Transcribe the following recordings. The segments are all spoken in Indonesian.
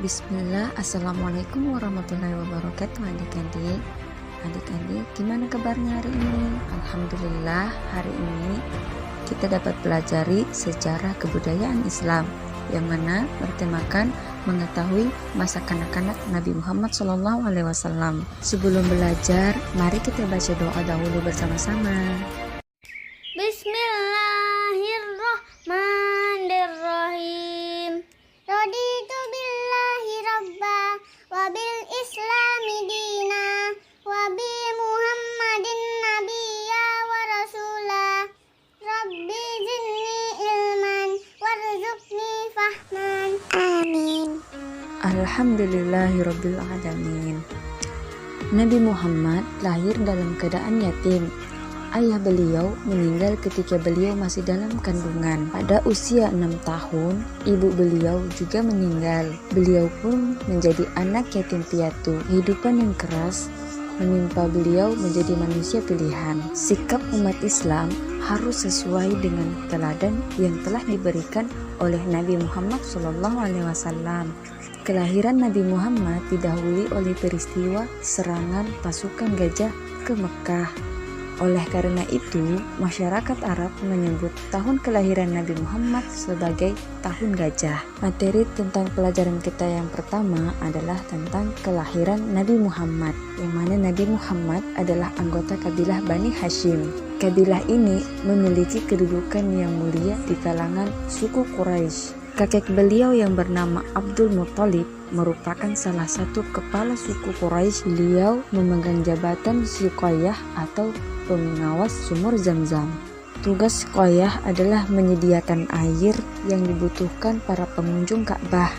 Bismillah, Assalamualaikum warahmatullahi wabarakatuh. Adik-adik, gimana kabarnya hari ini? Alhamdulillah, hari ini kita dapat pelajari sejarah kebudayaan Islam yang mana bertemakan mengetahui masa kanak-kanak Nabi Muhammad SAW. Sebelum belajar, mari kita baca doa dahulu bersama-sama. Bismillahirrahmanirrahim. Raditu billahi rabba wa bil islami dina wa bi muhammadin nabiyya wa rasula. Rabbi zidni ilman warzuqni fahman. Amin. Alhamdulillahirabbil alamin. Nabi Muhammad lahir dalam keadaan yatim. Ayah beliau meninggal ketika beliau masih dalam kandungan. Pada usia 6 tahun, ibu beliau juga meninggal. Beliau pun menjadi anak yatim piatu. Kehidupan yang keras menimpa beliau menjadi manusia pilihan. Sikap umat Islam harus sesuai dengan teladan yang telah diberikan oleh Nabi Muhammad SAW. Kelahiran Nabi Muhammad didahului oleh peristiwa serangan pasukan gajah ke Mekah. Oleh karena itu, masyarakat Arab menyebut tahun kelahiran Nabi Muhammad sebagai tahun gajah. Materi tentang pelajaran kita yang pertama adalah tentang kelahiran Nabi Muhammad, yang mana Nabi Muhammad adalah anggota kabilah Bani Hashim. Kabilah ini memiliki kedudukan yang mulia di kalangan suku Quraisy. Kakek beliau yang bernama Abdul Muthalib merupakan salah satu kepala suku Quraisy. Beliau memegang jabatan Siqayyah atau pengawas sumur Zam-Zam. Tugas Siqayyah adalah menyediakan air yang dibutuhkan para pengunjung Ka'bah.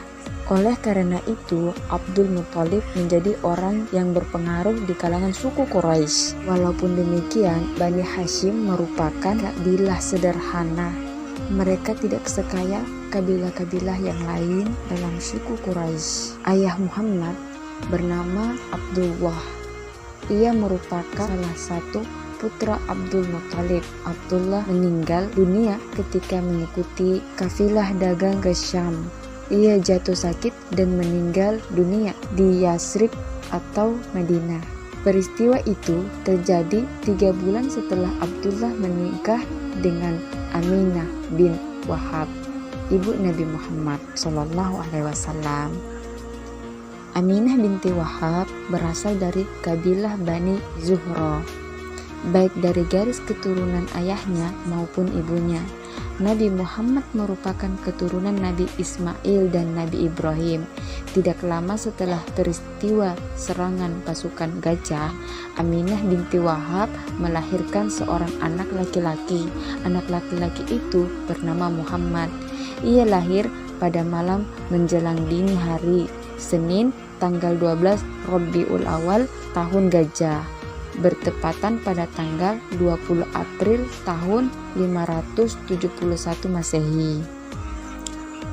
Oleh karena itu, Abdul Muthalib menjadi orang yang berpengaruh di kalangan suku Quraisy. Walaupun demikian, Bani Hashim merupakan kabilah sederhana. Mereka tidak sekaya kabilah-kabilah yang lain dalam suku Quraisy. Ayah Muhammad bernama Abdullah. Ia merupakan salah satu putra Abdul Muthalib. Abdullah meninggal dunia ketika mengikuti kafilah dagang ke Syam. Ia jatuh sakit dan meninggal dunia di Yasrib atau Madinah. Peristiwa itu terjadi 3 bulan setelah Abdullah menikah dengan Aminah bin Wahab, ibu Nabi Muhammad SAW. Aminah binti Wahab berasal dari kabilah Bani Zuhra, baik dari garis keturunan ayahnya maupun ibunya. Nabi Muhammad merupakan keturunan Nabi Ismail dan Nabi Ibrahim. Tidak lama setelah peristiwa serangan pasukan gajah, Aminah binti Wahab melahirkan seorang anak laki-laki. Anak laki-laki itu bernama Muhammad. Ia lahir pada malam menjelang dini hari, Senin tanggal 12 Rabiul Awal tahun gajah, bertepatan pada tanggal 20 April tahun 571 Masehi.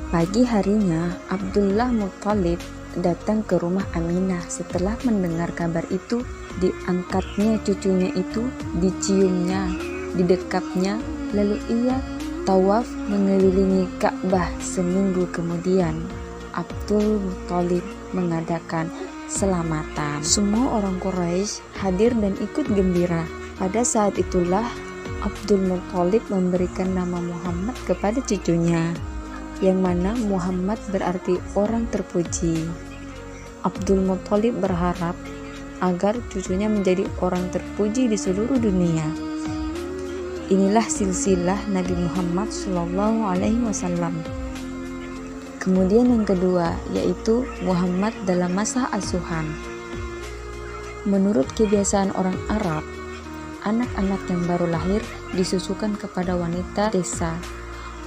Pagi harinya, Abdullah Muthalib datang ke rumah Aminah. Setelah mendengar kabar itu, diangkatnya cucunya itu, diciumnya, didekapnya, lalu ia tawaf mengelilingi Ka'bah. Seminggu kemudian, Abdul Muthalib mengadakan selamatan. Semua orang Quraisy hadir dan ikut gembira. Pada saat itulah Abdul Muthalib memberikan nama Muhammad kepada cucunya, yang mana Muhammad berarti orang terpuji. Abdul Muthalib berharap agar cucunya menjadi orang terpuji di seluruh dunia. Inilah silsilah Nabi Muhammad SAW. Kemudian yang kedua, yaitu Muhammad dalam masa asuhan. Menurut kebiasaan orang Arab, anak-anak yang baru lahir disusukan kepada wanita desa.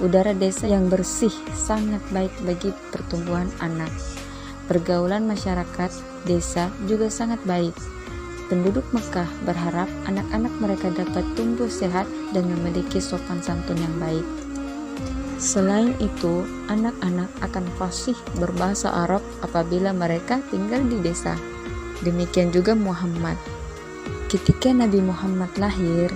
Udara desa yang bersih sangat baik bagi pertumbuhan anak. Pergaulan masyarakat desa juga sangat baik. Penduduk Mekah berharap anak-anak mereka dapat tumbuh sehat dan memiliki sopan santun yang baik. Selain itu, anak-anak akan fasih berbahasa Arab apabila mereka tinggal di desa. Demikian juga Muhammad. Ketika Nabi Muhammad lahir,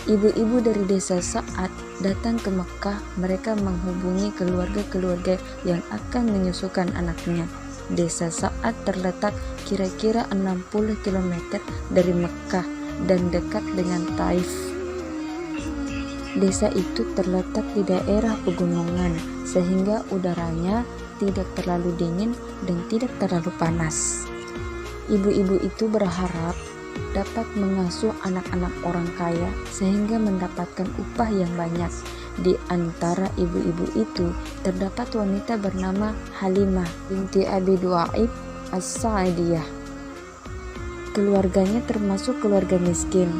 ibu-ibu dari desa saat datang ke Mekah, mereka menghubungi keluarga-keluarga yang akan menyusukan anaknya. Desa Sa'ad terletak kira-kira 60 km dari Mekkah dan dekat dengan Taif. Desa itu terletak di daerah pegunungan sehingga udaranya tidak terlalu dingin dan tidak terlalu panas. Ibu-ibu itu berharap dapat mengasuh anak-anak orang kaya sehingga mendapatkan upah yang banyak. Di antara ibu-ibu itu terdapat wanita bernama Halimah binti Abi Du'aib As-Sa'idiyah. Keluarganya termasuk keluarga miskin.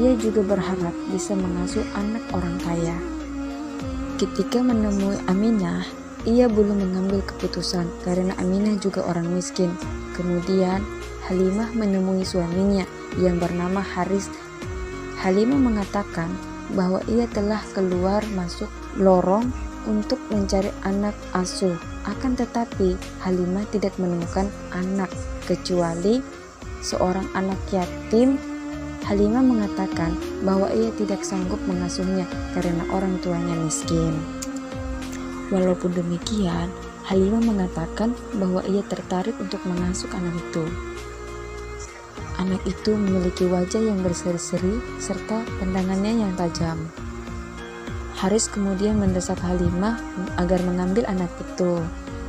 Ia juga berharap bisa mengasuh anak orang kaya. Ketika menemui Aminah, ia belum mengambil keputusan karena Aminah juga orang miskin. Kemudian Halimah menemui suaminya yang bernama Haris. Halimah mengatakan bahwa ia telah keluar masuk lorong untuk mencari anak asuh. Akan tetapi Halimah tidak menemukan anak kecuali seorang anak yatim. Halimah mengatakan bahwa ia tidak sanggup mengasuhnya karena orang tuanya miskin. Walaupun demikian, Halimah mengatakan bahwa ia tertarik untuk mengasuh anak itu. Anak itu memiliki wajah yang berseri-seri serta pandangannya yang tajam. Haris kemudian mendesak Halimah agar mengambil anak itu.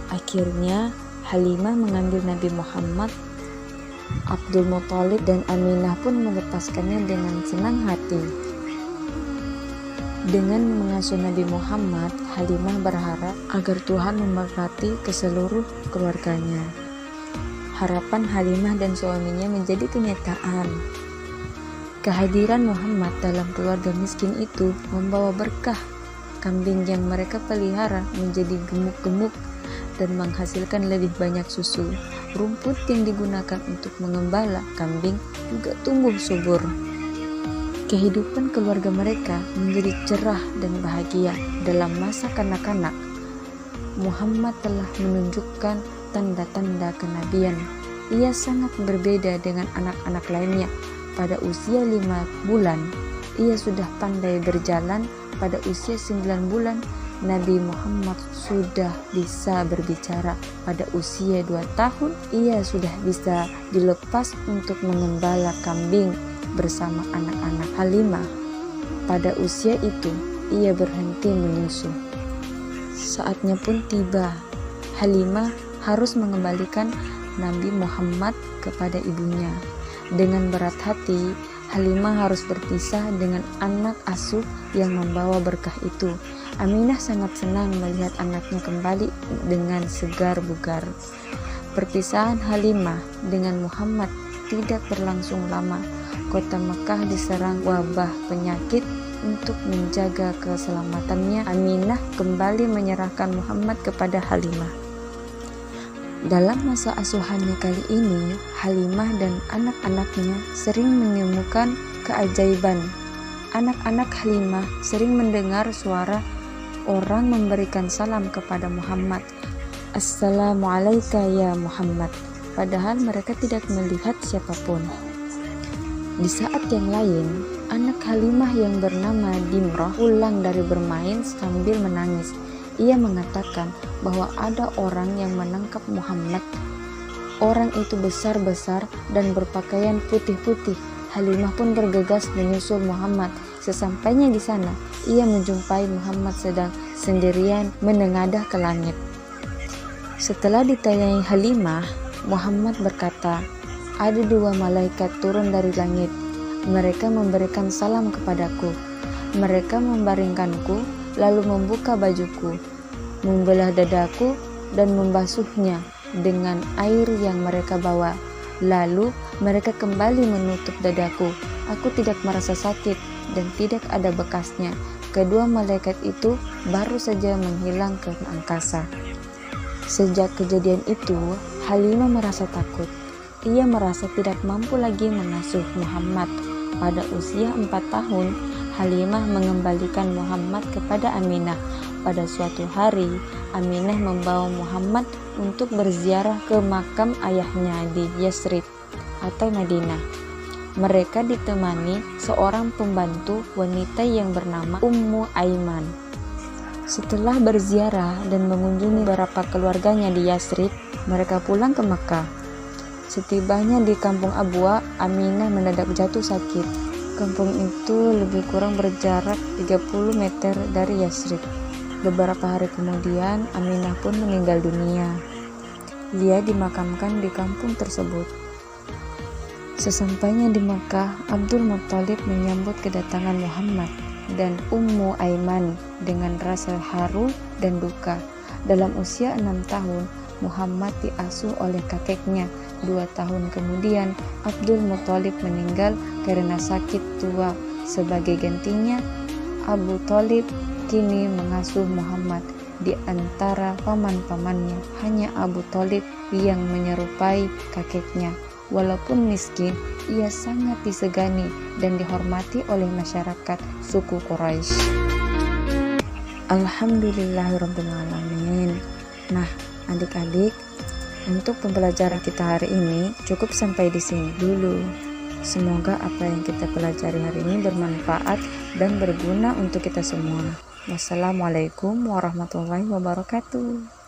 Akhirnya Halimah mengambil Nabi Muhammad, Abdul Muthalib dan Aminah pun melepaskannya dengan senang hati. Dengan mengasuh Nabi Muhammad, Halimah berharap agar Tuhan memberkati ke seluruh keluarganya. Harapan Halimah dan suaminya menjadi kenyataan. Kehadiran Muhammad dalam keluarga miskin itu membawa berkah. Kambing yang mereka pelihara menjadi gemuk-gemuk dan menghasilkan lebih banyak susu. Rumput yang digunakan untuk mengembala kambing juga tumbuh subur. Kehidupan keluarga mereka menjadi cerah dan bahagia. Dalam masa kanak-kanak, Muhammad telah menunjukkan tanda-tanda kenabian. Ia sangat berbeda dengan anak-anak lainnya. Pada usia 5 bulan, ia sudah pandai berjalan. Pada usia 9 bulan, Nabi Muhammad sudah bisa berbicara. Pada usia 2 tahun, ia sudah bisa dilepas untuk mengembala kambing bersama anak-anak Halimah. Pada usia itu, ia berhenti menyusu. Saatnya pun tiba. Halimah harus mengembalikan Nabi Muhammad kepada ibunya. Dengan berat hati, Halimah harus berpisah dengan anak asuh yang membawa berkah itu. Aminah sangat senang melihat anaknya kembali dengan segar bugar. Perpisahan Halimah dengan Muhammad tidak berlangsung lama. Kota Mekkah diserang wabah penyakit. Untuk menjaga keselamatannya, Aminah kembali menyerahkan Muhammad kepada Halimah. Dalam masa asuhannya kali ini, Halimah dan anak-anaknya sering menemukan keajaiban. Anak-anak Halimah sering mendengar suara orang memberikan salam kepada Muhammad. Assalamualaikum ya Muhammad. Padahal mereka tidak melihat siapapun. Di saat yang lain, anak Halimah yang bernama Dimrah pulang dari bermain sambil menangis. Ia mengatakan bahwa ada orang yang menangkap Muhammad. Orang itu besar-besar dan berpakaian putih-putih. Halimah pun bergegas menyusul Muhammad. Sesampainya di sana, ia menjumpai Muhammad sedang sendirian menengadah ke langit. Setelah ditanyain Halimah, Muhammad berkata, "Ada 2 malaikat turun dari langit. Mereka memberikan salam kepadaku. Mereka membaringkanku, lalu membuka bajuku, membelah dadaku, dan membasuhnya dengan air yang mereka bawa. Lalu mereka kembali menutup dadaku. Aku tidak merasa sakit dan tidak ada bekasnya." Kedua malaikat itu baru saja menghilang ke angkasa. Sejak kejadian itu, Halimah merasa takut. Ia merasa tidak mampu lagi mengasuh Muhammad. Pada usia 4 tahun, Halimah mengembalikan Muhammad kepada Aminah. Pada suatu hari, Aminah membawa Muhammad untuk berziarah ke makam ayahnya di Yasrib atau Madinah. Mereka ditemani seorang pembantu wanita yang bernama Ummu Aiman. Setelah berziarah dan mengunjungi beberapa keluarganya di Yasrib, mereka pulang ke Makkah. Setibanya di kampung Abwa, Aminah mendadak jatuh sakit. Kampung itu lebih kurang berjarak 30 meter dari Yasrib. Beberapa hari kemudian, Aminah pun meninggal dunia. Dia dimakamkan di kampung tersebut. Sesampainya di Makkah, Abdul Muthalib menyambut kedatangan Muhammad dan Ummu Aiman dengan rasa haru dan duka. Dalam usia 6 tahun, Muhammad diasuh oleh kakeknya. 2 tahun kemudian, Abdul Muthalib meninggal karena sakit tua. Sebagai gantinya, Abu Thalib kini mengasuh Muhammad. Di antara paman-pamannya, hanya Abu Thalib yang menyerupai kakeknya. Walaupun miskin, ia sangat disegani dan dihormati oleh masyarakat suku Quraisy. Alhamdulillahirrahmanirrahim. Nah, adik-adik, untuk pembelajaran kita hari ini cukup sampai di sini dulu. Semoga apa yang kita pelajari hari ini bermanfaat dan berguna untuk kita semua. Wassalamualaikum warahmatullahi wabarakatuh.